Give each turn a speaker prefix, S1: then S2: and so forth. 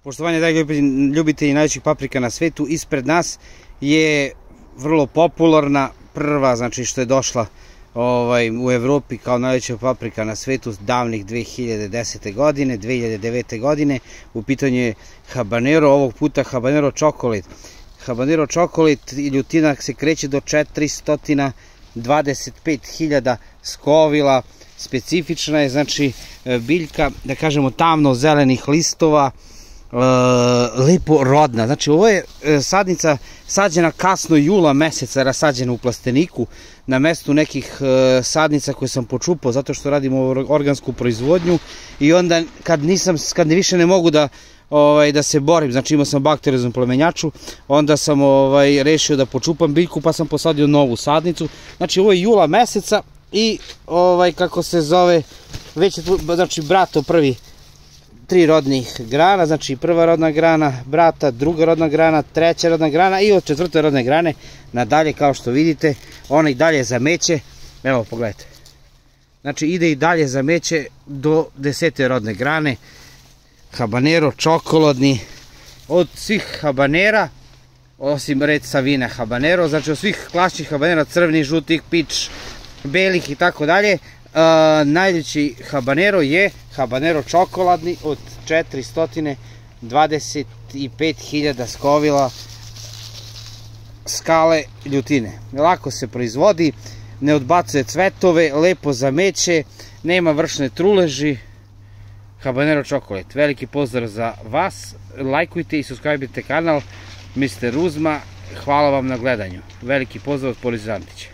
S1: Poštovanje, dragi ljubitelji najvećih paprika na svetu, ispred nas je vrlo popularna prva, znači što je došla u Evropi kao najveća paprika na svetu davnih 2010. godine, 2009. godine. U pitanju je habanero, ovog puta habanero chocolate. Habanero chocolate i ljutina se kreće do 425.000 skovila. Specifična je, znači, biljka, da kažemo, tamno zelenih listova, lepo rodna. Znači, ovo je sadnica sađena kasno jula meseca, rasađena u plasteniku, na mestu nekih sadnica koje sam počupao, zato što radimo organsku proizvodnju, i onda kad više ne mogu da se borim, znači imao sam bakterioznu plemenjaču, onda sam rešio da počupam biljku, pa sam posadio novu sadnicu. Znači, ovo je jula meseca i kako se zove, već je tu, znači, brato prvi 3 rodnih grana, znači prva rodna grana brata, druga rodna grana, treća rodna grana i od 4. rodne grane nadalje, kao što vidite, ona i dalje zameće. Evo, pogledajte. Znači, ide i dalje zameće do 10. rodne grane. Habanero čokoladni, od svih habanera, osim red Savina habanero, znači od svih klasičnih habanera, crvenih, žutih, pič, belih i tako dalje, najveći habanero je habanero čokoladni od 425.000 skovila skale ljutine. Lako se proizvodi, ne odbacuje cvetove, lepo zameće, nema vršne truleži. Habanero chocolate. Veliki pozdrav za vas, lajkujte i subscribe-ite kanal Mr. Ruzma, hvala vam na gledanju. Veliki pozdrav od Boris Antića.